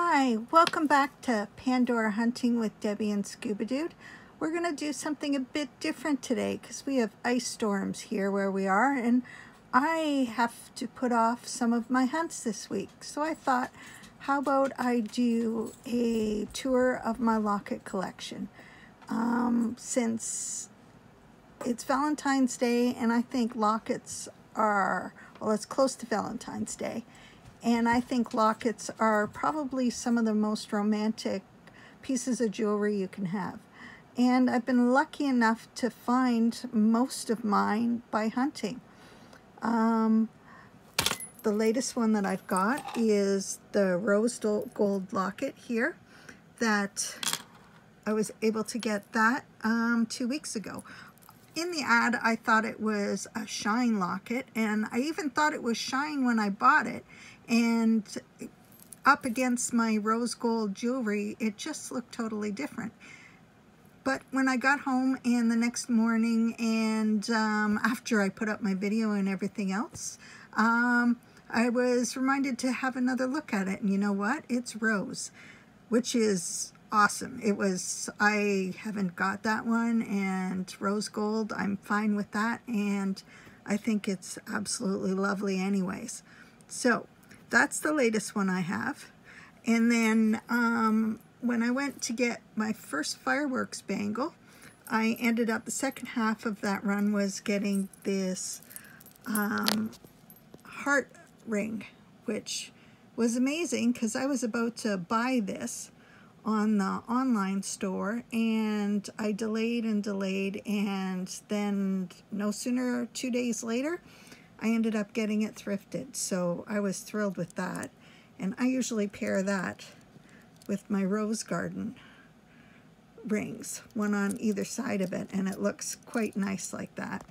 Hi, welcome back to Pandora Hunting with Debbie and Scuba Dude. We're going to do something a bit different today because we have ice storms here where we are, and I have to put off some of my hunts this week. So I thought, how about I do a tour of my locket collection? Since it's Valentine's Day, and I think lockets are, well, it's close to Valentine's Day. And I think lockets are probably some of the most romantic pieces of jewelry you can have. And I've been lucky enough to find most of mine by hunting. The latest one that I've got is the Rosedale Gold Locket here, that I was able to get that 2 weeks ago. In the ad, I thought it was a shine locket, and I even thought it was shine when I bought it. And up against my rose gold jewelry, it just looked totally different. But when I got home and the next morning, and after I put up my video and everything else, I was reminded to have another look at it. And you know what? It's rose, which is awesome. It was, I haven't got that one, and rose gold, I'm fine with that, and I think it's absolutely lovely anyways. So that's the latest one I have. And then when I went to get my first fireworks bangle, I ended up, the second half of that run was getting this heart ring, which was amazing because I was about to buy this on the online store, and I delayed and delayed, and then no sooner 2 days later I ended up getting it thrifted. So I was thrilled with that, and I usually pair that with my rose garden rings, one on either side of it, and it looks quite nice like that.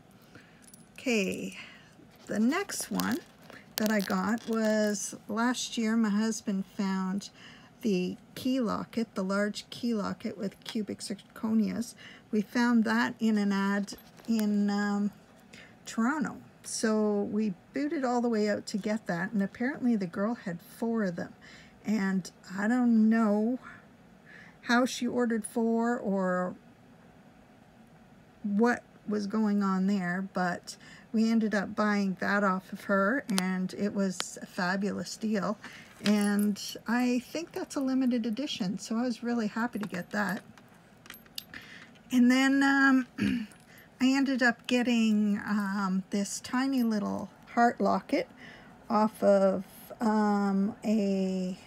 Okay, the next one that I got was last year. My husband found the key locket, the large key locket with cubic zirconias. We found that in an ad in Toronto. So we booted all the way out to get that, and apparently the girl had 4 of them. And I don't know how she ordered 4 or what was going on there, but we ended up buying that off of her, and it was a fabulous deal. And I think that's a limited edition, so I was really happy to get that. And then I ended up getting this tiny little heart locket off of a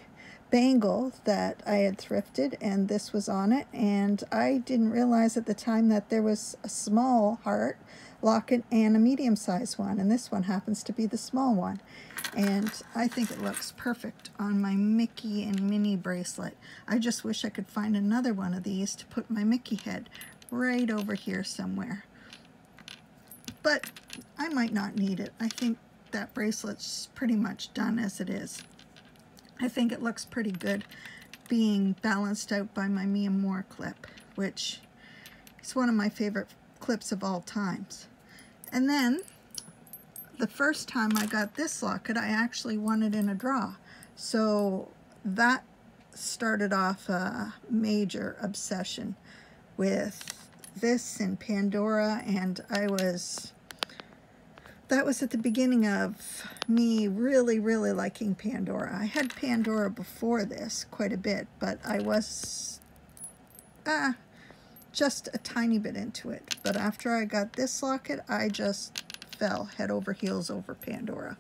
bangle that I had thrifted, and this was on it, and I didn't realize at the time that there was a small heart locket and a medium-sized one, and this one happens to be the small one, and I think it looks perfect on my Mickey and Minnie bracelet. I just wish I could find another one of these to put my Mickey head right over here somewhere, but I might not need it. I think that bracelet's pretty much done as it is. I think it looks pretty good being balanced out by my Mia Moore clip, which is one of my favorite clips of all times. And then the first time I got this locket, I actually won it in a draw. So that started off a major obsession with this and Pandora, and that was at the beginning of me really liking Pandora. I had Pandora before this quite a bit, but I was just a tiny bit into it. But after I got this locket, I just fell head over heels over Pandora.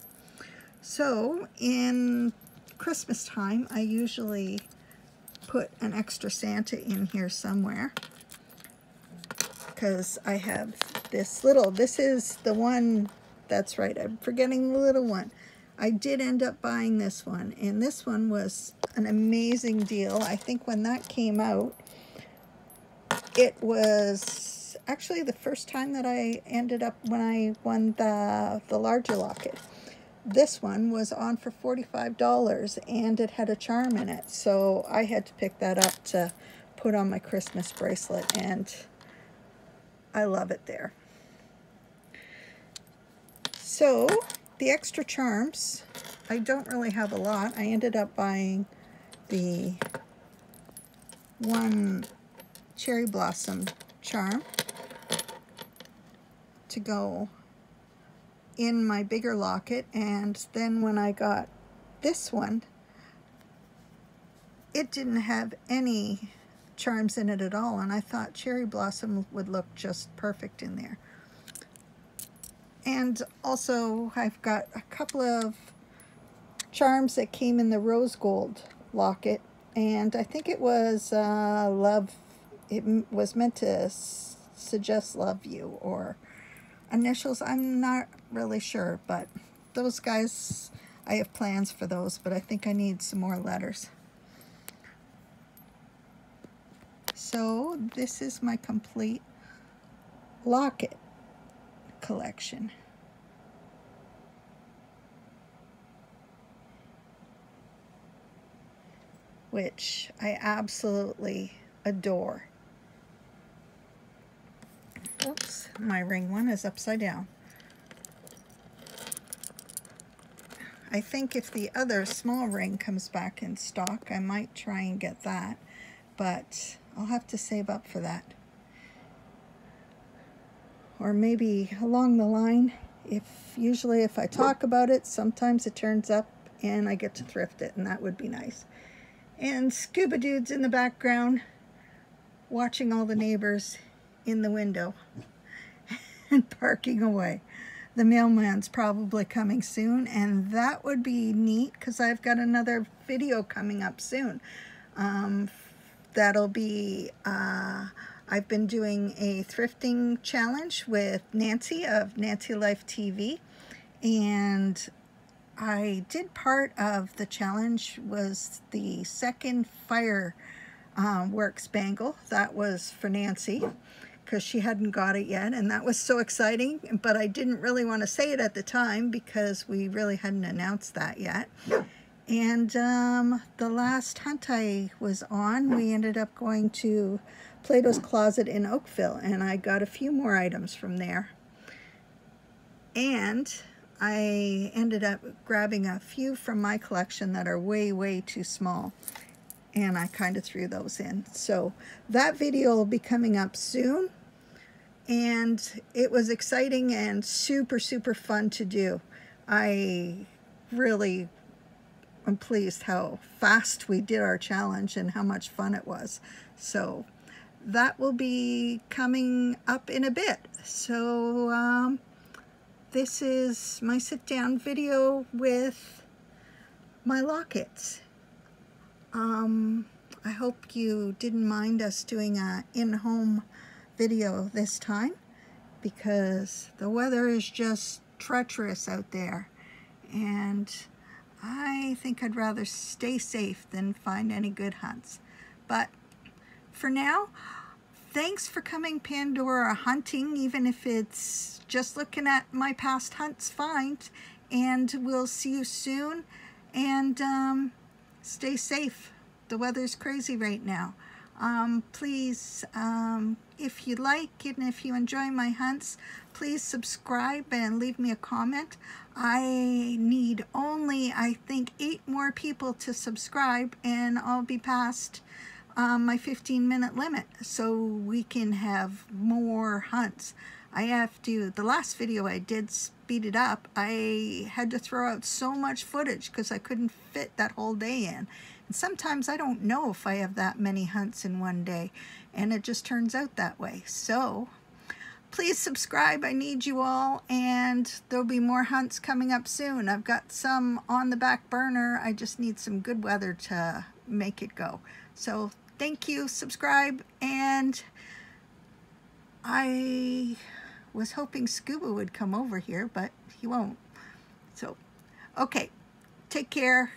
So in Christmas time, I usually put an extra Santa in here somewhere, because I have this little, this is the one, that's right, I'm forgetting the little one. I did end up buying this one, and this one was an amazing deal. I think when that came out, it was actually the first time that I ended up, when I won the larger locket. This one was on for $45, and it had a charm in it, so I had to pick that up to put on my Christmas bracelet, and I love it there. So the extra charms, I don't really have a lot. I ended up buying the one cherry blossom charm to go in my bigger locket, and then when I got this one, it didn't have any charms in it at all, and I thought cherry blossom would look just perfect in there. And also I've got a couple of charms that came in the rose gold locket, and I think it was love, it was meant to suggest love you or initials. I'm not really sure, but those guys, I have plans for those, but I think I need some more letters. So this is my complete locket collection. Which I absolutely adore. Oops, my ring one is upside down. I think if the other small ring comes back in stock, I might try and get that, but I'll have to save up for that. Or maybe along the line, usually if I talk about it, sometimes it turns up and I get to thrift it, and that would be nice. And Scuba Dude's in the background watching all the neighbors in the window and barking away. The mailman's probably coming soon, and that would be neat because I've got another video coming up soon. That'll be, I've been doing a thrifting challenge with Nancy of Nancy Life TV, and I did part of the challenge was the second fireworks bangle. That was for Nancy because she hadn't got it yet, and that was so exciting, but I didn't really want to say it at the time because we really hadn't announced that yet. And the last hunt I was on, we ended up going to Plato's Closet in Oakville, and I got a few more items from there. And I ended up grabbing a few from my collection that are way, way too small, and I kind of threw those in. So that video will be coming up soon, and it was exciting and super, super fun to do. I really am pleased how fast we did our challenge and how much fun it was. So that will be coming up in a bit. So this is my sit-down video with my lockets. I hope you didn't mind us doing an in-home video this time because the weather is just treacherous out there, and I think I'd rather stay safe than find any good hunts. But for now, thanks for coming Pandora hunting, even if it's just looking at my past hunts finds, and we'll see you soon, and stay safe. The weather's crazy right now. Please, if you like and if you enjoy my hunts, please subscribe and leave me a comment. I need only, I think, 8 more people to subscribe, and I'll be past my 15-minute limit, so we can have more hunts. I have to, the last video I did speed it up. I had to throw out so much footage because I couldn't fit that whole day in. And sometimes I don't know if I have that many hunts in one day, and it just turns out that way. So please subscribe. I need you all, and there'll be more hunts coming up soon. I've got some on the back burner. I just need some good weather to make it go. So thank you, subscribe, and I was hoping Scuba would come over here, but he won't. So, okay, take care.